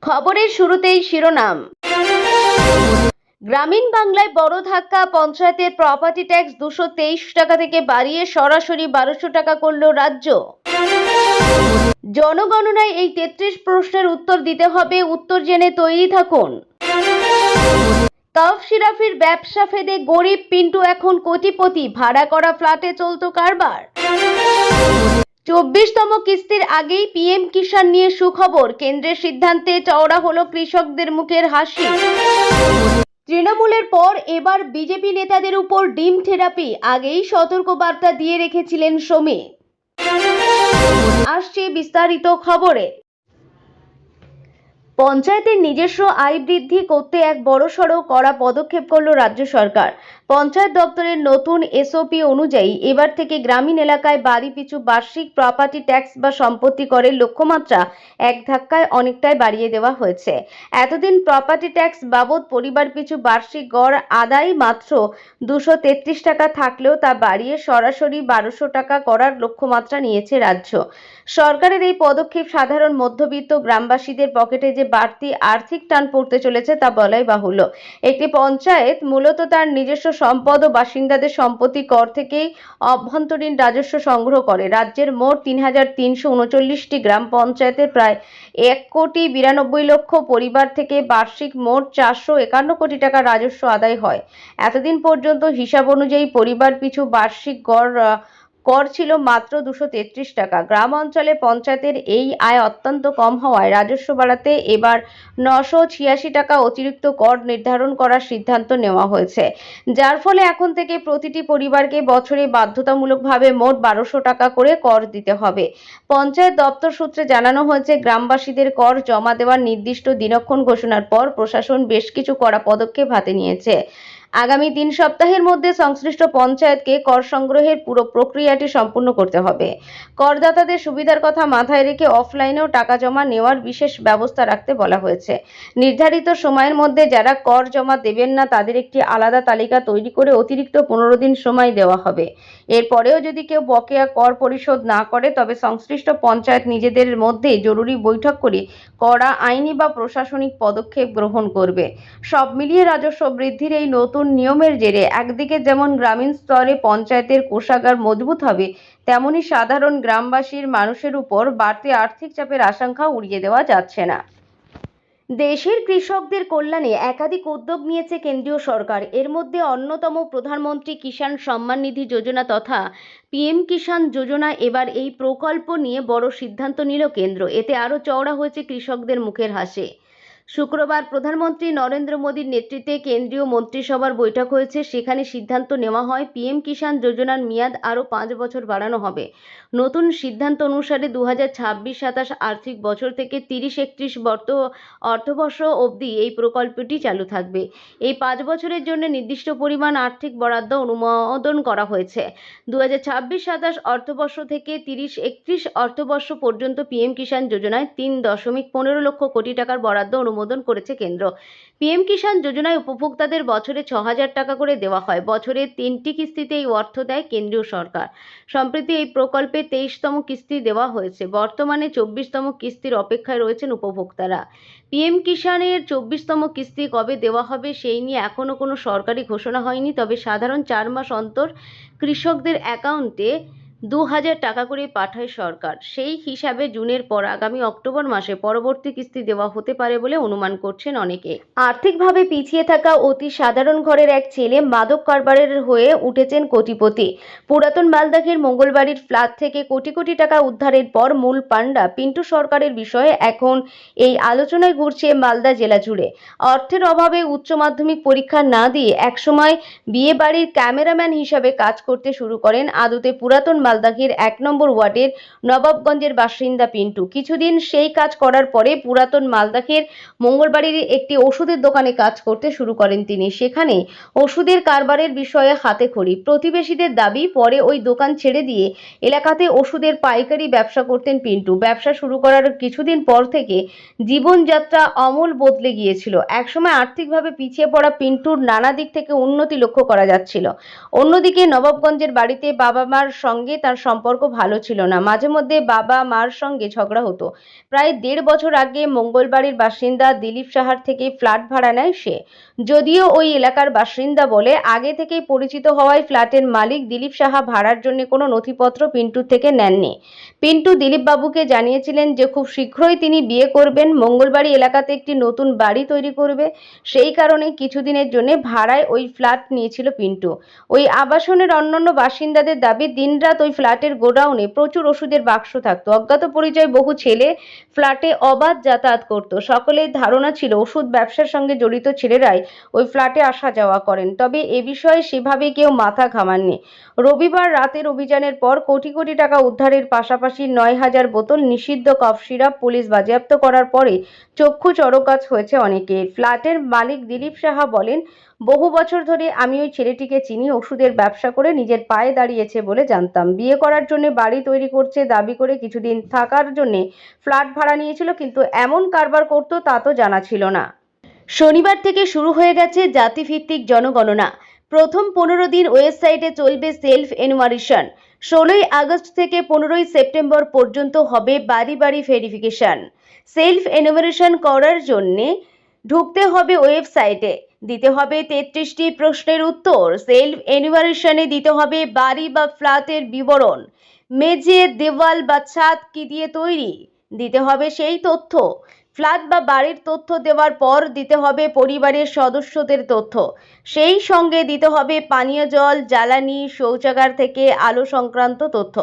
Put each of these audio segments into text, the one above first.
খবরের শুরুতেই শিরোনাম। গ্রামীণ বাংলায় বড় ধাক্কা, পঞ্চায়েতের প্রপার্টি ট্যাক্স 223 টাকা থেকে বাড়িয়ে সরাসরি 1200 টাকা করল রাজ্য। জনগণনায় এই 33 প্রশ্নের উত্তর দিতে হবে, উত্তর জেনে তৈরি থাকুন। কাফ সিরাফির ব্যবসা ফেদে গরিব পিন্টু এখন কোটিপতি, ভাড়া করা ফ্ল্যাটে চলত কারবার। 24তম কিস্তির আগেই পিএম কিষাণ নিয়ে সুখবর, কেন্দ্রের সিদ্ধান্তে চওড়া হলো কৃষকদের মুখের হাসি। তৃণমূলের পর এবার বিজেপি নেতাদের উপর ডিম থেরাপি, আগেই সতর্কবার্তা দিয়ে রেখেছিলেন সমীর। আসছে বিস্তারিত খবরে। পঞ্চায়েতের নিজস্ব আয় বৃদ্ধি করতে এক বড়সড় কড়া পদক্ষেপ করল রাজ্য সরকার। পঞ্চায়েত দপ্তরের নতুন এসওপি অনুযায়ী এবার থেকে গ্রামীণ এলাকায় বাড়ি পিছু বার্ষিক প্রপার্টি ট্যাক্স বা সম্পত্তি করের লক্ষ্যমাত্রা এক ধাক্কায় অনেকটাই বাড়িয়ে দেওয়া হয়েছে। এতদিন প্রপার্টি ট্যাক্স বাবদ পরিবার পিছু বার্ষিক গড় আদায় মাত্র 233 টাকা থাকলেও তা বাড়িয়ে সরাসরি 1200 টাকা করার লক্ষ্যমাত্রা নিয়েছে রাজ্য সরকারের। এই পদক্ষেপ সাধারণ মধ্যবিত্ত গ্রামবাসীদের পকেটে যে বাড়তি আর্থিক টান পড়তে চলেছে তা বলাই বাহুল্য। একটি পঞ্চায়েত মূলত তার নিজস্ব সম্পদ ও বাসিন্দাদের সম্পত্তি কর থেকেই অভ্যন্তরীণ রাজস্ব সংগ্রহ করে। রাজ্যের মোট 3339টি গ্রাম পঞ্চায়েতের প্রায় 1,92,00,000 পরিবার থেকে বার্ষিক মোট 451 কোটি টাকা রাজস্ব আদায় হয়। এতদিন পর্যন্ত হিসাব অনুযায়ী পরিবার পিছু বার্ষিক গড় কর ছিল মাত্র 233 টাকা। গ্রাম অঞ্চলে পঞ্চায়েতের এই আয় অত্যন্ত কম হওয়ায় রাজস্ব বাড়াতে এবার 986 টাকা অতিরিক্ত কর নির্ধারণ করার সিদ্ধান্ত নেওয়া হয়েছে, যার ফলে এখন থেকে প্রতিটি পরিবারকে বছরে বাধ্যতামূলকভাবে মোট 1200 টাকা করে কর দিতে হবে। পঞ্চায়েত দপ্তর সূত্রে জানানো হয়েছে, গ্রামবাসীদের কর জমা দেওয়ার নির্দিষ্ট দিনক্ষণ ঘোষণার পর প্রশাসন বেশ কিছু কড়া পদক্ষেপ হাতে নিয়েছে। আগামী 3 সপ্তাহের মধ্যে সংশ্লিষ্ট পঞ্চায়েতকে কর সংগ্রহের পুরো প্রক্রিয়াটি সম্পূর্ণ করতে হবে। করদাতাদের সুবিধার কথা মাথায় রেখে অফলাইনেও টাকা জমা নেওয়ার বিশেষ ব্যবস্থা রাখতে বলা হয়েছে। নির্ধারিত সময়ের মধ্যে যারা কর জমা দেবেন না তাদের একটি আলাদা তালিকা তৈরি করে অতিরিক্ত 15 দিন সময় দেওয়া হবে। এরপরেও যদি কেউ বকেয়া কর পরিশোধ না করে তবে সংশ্লিষ্ট পঞ্চায়েত নিজেদের মধ্যে জরুরি বৈঠক করে কড়া আইনি বা প্রশাসনিক পদক্ষেপ গ্রহণ করবে। সব মিলিয়ে রাজস্ব বৃদ্ধির এই নতুন নিয়মের জেরে একদিকে যেমন গ্রামীণ স্তরে পঞ্চায়েতের কোষাগার মজবুত হবে, তেমনি সাধারণ গ্রামবাসীর মানুষের উপর বাড়তি আর্থিক চাপের আশঙ্কা উড়িয়ে দেওয়া যাচ্ছে না। দেশের কৃষকদের কল্যাণে একাধিক উদ্যোগ নিয়েছে কেন্দ্রীয় সরকার। এর মধ্যে অন্যতম প্রধানমন্ত্রী কিষাণ সম্মান নিধি যোজনা তথা পিএম কিষাণ যোজনা। এবার এই প্রকল্প নিয়ে বড় সিদ্ধান্ত নিল কেন্দ্র। এতে আরও চওড়া হয়েছে কৃষকদের মুখের হাসি। শুক্রবার প্রধানমন্ত্রী নরেন্দ্র মোদীর নেতৃত্বে কেন্দ্রীয় মন্ত্রিসভার বৈঠক হয়েছে। সেখানে সিদ্ধান্ত নেওয়া হয় পিএম কিষাণ যোজনার মেয়াদ আরও 5 বছর বাড়ানো হবে। নতুন সিদ্ধান্ত অনুসারে 2026-27 আর্থিক বছর থেকে 30-31 অর্থবর্ষ অবধি এই প্রকল্পটি চালু থাকবে। এই 5 বছরের জন্য নির্দিষ্ট পরিমাণ আর্থিক বরাদ্দ অনুমোদন করা হয়েছে। 2026-27 অর্থবর্ষ থেকে 30-31 অর্থবর্ষ পর্যন্ত পিএম কিষাণ যোজনায় 3.15 লক্ষ কোটি টাকার বরাদ্দ অনুমোদন করেছে কেন্দ্র। পিএম কিষাণ যোজনায় উপভোক্তাদের বছরে 6,000 টাকা করে দেওয়া হয়। বছরে 3টি কিস্তিতে এই অর্থ দেয় কেন্দ্রীয় সরকার। সম্প্রতি এই প্রকল্পে 23তম কিস্তি দেওয়া হয়েছে। বর্তমানে 24তম কিস্তির অপেক্ষায় রয়েছেন উপভোক্তারা। পিএম কিষাণের 24তম কিস্তি কবে দেওয়া হবে সেই নিয়ে এখনও কোনো সরকারি ঘোষণা হয়নি। তবে সাধারণ 4 মাস অন্তর কৃষকদের অ্যাকাউন্টে 2,000 টাকা করে পাঠায় সরকার। সেই হিসাবে জুনের পর আগামী অক্টোবর মাসে পরবর্তী কিস্তি দেওয়া হতে পারে বলে অনুমান করছেন অনেকে। আর্থিকভাবে পিছিয়ে থাকা অতি সাধারণ ঘরের এক ছেলে মাদক কারবারের হয়ে উঠেছেন কোটিপতি। পুরাতন মালদাহের মঙ্গলবাড়ির ফ্ল্যাট থেকে কোটি কোটি টাকা উদ্ধারের পর মূল পাণ্ডা পিন্টু সরকারের বিষয়ে এখন এই আলোচনায় ঘুরছে মালদা জেলা জুড়ে। অর্থের অভাবে উচ্চ মাধ্যমিক পরীক্ষা না দিয়ে একসময় বিয়ে বাড়ির ক্যামেরাম্যান হিসাবে কাজ করতে শুরু করেন আদতে পুরাতন মালদাহের 1 নম্বর ওয়ার্ডের নবাবগঞ্জের বাসিন্দা পিন্টু। কিছুদিন সেই কাজ করার পরে পুরাতন মালদাহের মঙ্গলবাড়ির একটি ওষুধের দোকানে কাজ করতে শুরু করেন তিনি। সেখানে ওষুধের কারবারের বিষয়ে হাতেখড়ি। প্রতিবেশীদের দাবি, পরে ওই দোকান ছেড়ে দিয়ে এলাকাতে ওষুধের পাইকারি ব্যবসা করতেন পিন্টু। ব্যবসা শুরু করার কিছুদিন পর থেকে জীবনযাত্রা আমূল বদলে গিয়েছিল। একসময় আর্থিকভাবে পিছিয়ে পড়া পিন্টুর নানা দিক থেকে উন্নতি লক্ষ্য করা যাচ্ছিল। অন্যদিকে নবাবগঞ্জের বাড়িতে বাবা মার সঙ্গে তার সম্পর্ক ভালো ছিল না। মাঝে মধ্যে বাবা মার সঙ্গে ঝগড়া হতো। প্রায় ১.৫ বছর আগে মঙ্গলবাড়ির বাসিন্দা দিলীপ সাহার থেকে ফ্ল্যাট ভাড়া নেয় সে। যদিও ওই এলাকার বাসিন্দা বলে আগে থেকেই পরিচিত হওয়ায় ফ্ল্যাটের মালিক দিলীপ সাহা ভাড়ার জন্য কোনো নথিপত্র পিন্টুর থেকে নেননি। পিন্টু দিলীপবাবুকে জানিয়েছিলেন যে খুব শীঘ্রই তিনি বিয়ে করবেন, মঙ্গলবাড়ি এলাকাতে একটি নতুন বাড়ি তৈরি করবে। সেই কারণে কিছুদিনের জন্য ভাড়ায় ওই ফ্ল্যাট নিয়েছিল পিন্টু। ওই আবাসনের অন্যান্য বাসিন্দাদের দাবি, দিনরাত ওই ফ্ল্যাটের গোডাউনে প্রচুর ওষুধের বাক্স থাকতো। অজ্ঞাত পরিচয় বহু ছেলে ফ্ল্যাটে অবাধ যাতায়াত করত। সকলের ধারণা ছিল ওষুধ ব্যবসার সঙ্গে জড়িত ছেলেরাই ওই ফ্ল্যাটে আসা যাওয়া করেন। তবে এ বিষয়ে সেভাবে কেউ মাথা ঘামাননি। রবিবার রাতের অভিযানের পর কোটি কোটি টাকা উদ্ধারের পাশাপাশি ৯,০০০ বোতল নিষিদ্ধ কফ সিরাপ পুলিশ বাজেয়াপ্ত করার পরে চক্ষু চড়ক হয়েছে অনেকের। ফ্ল্যাটের মালিক দিলীপ সাহা বলেন, বহু বছর ধরে আমি ওই ছেলেটিকে চিনি। ওষুধের ব্যবসা করে নিজের পায়ে দাঁড়িয়েছে বলে জানতাম। বিয়ে করার জন্য বাড়ি তৈরি করছে দাবি করে কিছুদিন থাকার জন্য ফ্ল্যাট ভাড়া নিয়েছিল, কিন্তু এমন কারবার করতো তা তো জানা ছিল না। শনিবার থেকে শুরু হয়ে গেছে জাতিভিত্তিক জনগণনা। প্রথম ১৫ দিন ওয়েবসাইটে চলবে সেলফ এনুমারেশন। ১৬ই আগস্ট থেকে ১৫ই সেপ্টেম্বর পর্যন্ত হবে বাড়ি বাড়ি ভেরিফিকেশন। সেলফ এনুমারেশন করার জন্য ঢুকতে হবে ওয়েবসাইটে, দিতে হবে ৩৩টি প্রশ্নের উত্তর। সেলফ এনুমারেশনে দিতে হবে বাড়ি বা ফ্ল্যাটের বিবরণ, মেঝে, দেওয়াল বা ছাদ কি দিয়ে তৈরি, দিতে হবে সেই তথ্য। ফ্ল্যাট বা বাড়ির তথ্য দেওয়ার পর দিতে হবে পরিবারের সদস্যদের তথ্য। সেই সঙ্গে দিতে হবে পানীয় জল, জ্বালানি, শৌচাগার থেকে আলো সংক্রান্ত তথ্য।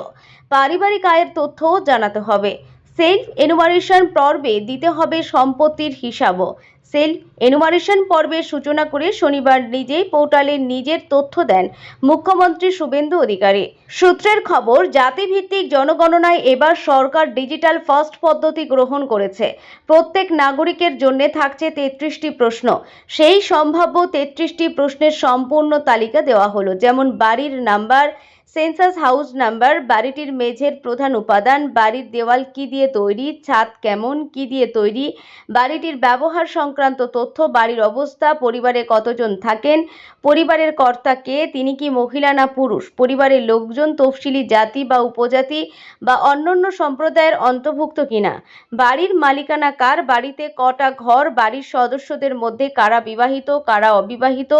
পারিবারিক আয়ের তথ্যও জানাতে হবে। সেলফ এনুমারেশন পর্বে দিতে হবে সম্পত্তির হিসাবও। সেলফ এনুমারেশন পর্বের সূচনা করে শনিবার নিজেই পোর্টালে নিজের তথ্য দেন মুখ্যমন্ত্রী শুভেন্দু অধিকারী। সূত্রের খবর, জাতিভিত্তিক জনগণনায় এবার সরকার ডিজিটাল ফার্স্ট পদ্ধতি গ্রহণ করেছে। প্রত্যেক নাগরিকের জন্য থাকছে ৩৩টি প্রশ্ন। সেই সম্ভাব্য ৩৩টি প্রশ্নের সম্পূর্ণ তালিকা দেওয়া হলো, যেমন বাড়ির নাম্বার, সেন্সাস হাউস নাম্বার, বাড়িটির মেঝের প্রধান উপাদান, বাড়ির দেওয়াল কি দিয়ে তৈরি, ছাদ কেমন, কি দিয়ে তৈরি, বাড়িটির ব্যবহার সংক্রান্ত তথ্য, বাড়ির অবস্থা, পরিবারে কতজন থাকেন, পরিবারের কর্তা কে, তিনি কি মহিলা না পুরুষ, পরিবারের লোকজন তফসিলি জাতি বা উপজাতি বা অন্যান্য সম্প্রদায়ের অন্তর্ভুক্ত কিনা, বাড়ির মালিকানা কার, বাড়িতে কটা ঘর, বাড়ির সদস্যদের মধ্যে কারা বিবাহিত কারা অবিবাহিত,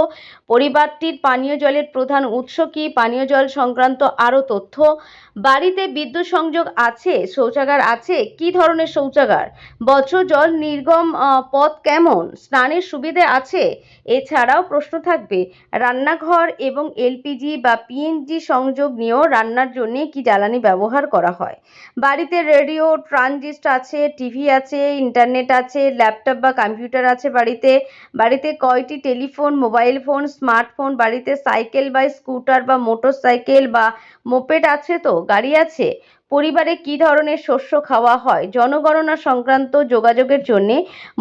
পরিবারটির পানীয় জলের প্রধান উৎস কি, পানীয় জল সংক্রান্ত আরও তথ্য, বাড়িতে বিদ্যুৎ সংযোগ আছে, শৌচাগার আছে, কি ধরনের শৌচাগার, বজ্র জল নির্গম পথ কেমন, স্নানের সুবিধে আছে। এছাড়াও প্রশ্ন থাকবে রান্নাঘর এবং এলপিজি বা পিএনজি সংযোগ নিয়েও, রান্নার জন্য কি জ্বালানি ব্যবহার করা হয়, বাড়িতে রেডিও ট্রানজিস্টর আছে, টিভি আছে, ইন্টারনেট আছে, ল্যাপটপ বা কম্পিউটার আছে বাড়িতে, বাড়িতে কয়টি টেলিফোন, মোবাইল ফোন, স্মার্টফোন, বাড়িতে সাইকেল বা স্কুটার বা মোটর সাইকেল বা মোপেড আছে, তো গাড়ি আছে, পরিবারে কি ধরনের শস্য খাওয়া হয়। জনগণনা সংক্রান্ত যোগাযোগের জন্য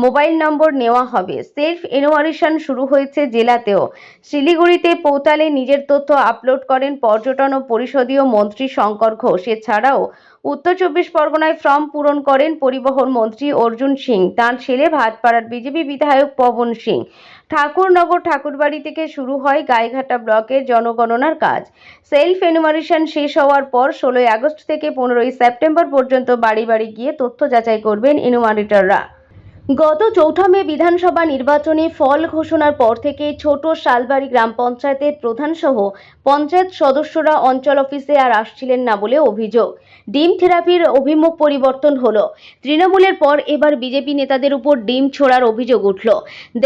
মোবাইল নম্বর নেওয়া হবে। সেলফ এনুমারেশন শুরু হয়েছে জেলাতেও। শিলিগুড়িতে পোর্টালে নিজের তথ্য আপলোড করেন পর্যটন ও পরিষদীয় মন্ত্রী শঙ্কর ঘোষ। এছাড়াও উত্তর ২৪ পরগনায় ফর্ম পূরণ করেন পরিবহন মন্ত্রী অর্জুন সিং, তাঁর ছেলে ভাটপাড়ার বিজেপি বিধায়ক পবন সিং। ঠাকুরনগর ঠাকুরবাড়ি থেকে শুরু হয় গাইঘাটা ব্লকের জনগণনার কাজ। সেলফ এনুমারেশন শেষ হওয়ার পর ১৬ই আগস্ট থেকে ১৫ই সেপ্টেম্বর পর্যন্ত বাড়ি বাড়ি গিয়ে তথ্য যাচাই করবেন এনুমারেটররা। গত ৪ঠা মে বিধানসভা নির্বাচনে ফল ঘোষণার পর থেকে ছোট শালবাড়ি গ্রাম পঞ্চায়েতের প্রধান সহ পঞ্চায়েত সদস্যরা অঞ্চল অফিসে আর আসছিলেন না বলে অভিযোগ। ডিম থেরাপির অভিমুখ পরিবর্তন হলো। তৃণমূলের পর এবার বিজেপি নেতাদের উপর ডিম ছোড়ার অভিযোগ উঠল।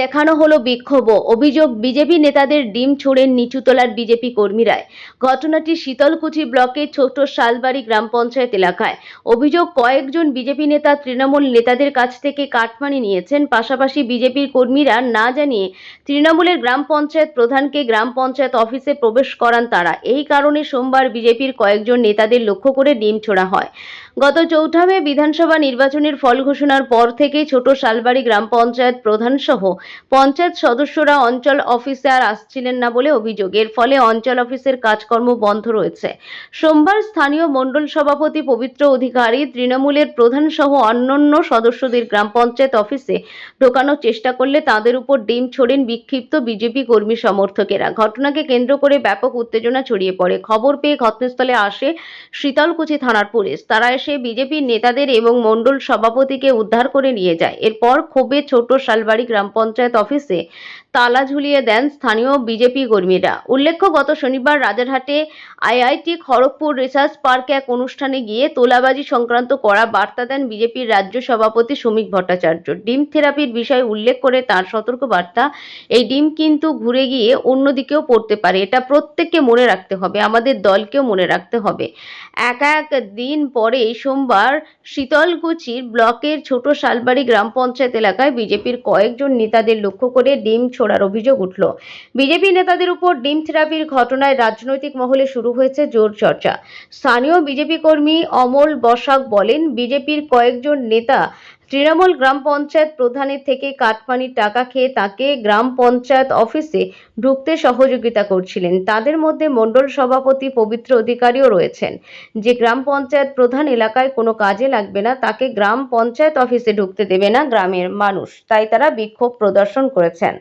দেখানো হলো বিক্ষোভও। অভিযোগ, বিজেপি নেতাদের ডিম ছোড়েন নিচুতলার বিজেপি কর্মীরাই। ঘটনাটি শীতলকুচি ব্লকের ছোট শালবাড়ি গ্রাম পঞ্চায়েত এলাকায়। অভিযোগ, কয়েকজন বিজেপি নেতা তৃণমূল নেতাদের কাছ থেকে কাটমানি নিয়েছেন। পাশাপাশি বিজেপির কর্মীরা না জানিয়ে তৃণমূলের গ্রাম পঞ্চায়েত প্রধানকে গ্রাম পঞ্চায়েত অফিসে প্রবেশ করান তারা। এই কারণে সোমবার বিজেপির কয়েকজন নেতাদের লক্ষ্য করে ডিম ছোড়া হয়। গত ৪ঠা মে বিধানসভা নির্বাচনের ফল ঘোষণার পর থেকেই ছোট শালবাড়ি গ্রাম পঞ্চায়েত প্রধান সহ পঞ্চায়েত সদস্যরা অঞ্চল অফিসে আর আসছিলেন না বলে অভিযোগ। এর ফলে অঞ্চল অফিসের কাজকর্ম বন্ধ রয়েছে। সোমবার স্থানীয় মণ্ডল সভাপতি পবিত্র অধিকারী তৃণমূলের প্রধান সহ অন্যান্য সদস্যদের গ্রাম পঞ্চায়েত অফিসে ঢোকানোর চেষ্টা করলে তাদের উপর ডিম ছোড়েন বিক্ষিপ্ত বিজেপি কর্মী সমর্থকেরা। ঘটনাকে কেন্দ্র করে ব্যাপক উত্তেজনা ছড়িয়ে পড়ে। খবর পেয়ে ঘটনাস্থলে আসে শীতলকুচি থানার পুলিশ। তারা এসে বিজেপির নেতাদের এবং মণ্ডল সভাপতিকে উদ্ধার করে নিয়ে যায়। এরপর ক্ষোভে ছোট শালবাড়ি গ্রাম পঞ্চায়েত অফিসে তালা ঝুলিয়ে দেন স্থানীয় বিজেপি কর্মীরা। উল্লেখ্য, গত শনিবার রাজারহাটে আইআইটি খড়গপুর রিসার্চ পার্কে এক অনুষ্ঠানে গিয়ে তোলাবাজি সংক্রান্ত কড়া বার্তা দেন বিজেপির রাজ্য সভাপতি শ্রমিক ভট্টাচার্য। ডিম থেরাপির বিষয় উল্লেখ করে তাঁর সতর্ক বার্তা, এই ডিম কিন্তু ঘুরে গিয়ে অন্যদিকেও পড়তে পারে, এটা প্রত্যেককে মনে রাখতে হবে, আমাদের দলকেও মনে রাখতে হবে। এক দিন পরে সোমবার শীতলকুচির ব্লকের ছোট শালবাড়ি গ্রাম পঞ্চায়েত এলাকায় বিজেপির কয়েকজন নেতাদের লক্ষ্য করে ডিম ছোড়ার অভিযোগ উঠল। বিজেপি নেতাদের উপর ডিম থেরাপির ঘটনায় রাজনৈতিক মহলে শুরু হয়েছে জোর চর্চা। স্থানীয় বিজেপি কর্মী অমল বসাক বলেন, বিজেপির কয়েকজন নেতা তৃণমূল গ্রাম পঞ্চায়েত প্রধানের থেকে কাটমানির টাকা খেয়ে তাকে গ্রাম পঞ্চায়েত অফিসে ঢুকতে সহযোগিতা করছিলেন। তাদের মধ্যে মণ্ডল সভাপতি পবিত্র অধিকারীও রয়েছেন। যে গ্রাম পঞ্চায়েত প্রধান এলাকায় কোনো কাজে লাগবে না, তাকে গ্রাম পঞ্চায়েত অফিসে ঢুকতে দেবে না গ্রামের মানুষ, তাই তারা বিক্ষোভ প্রদর্শন করেছেন।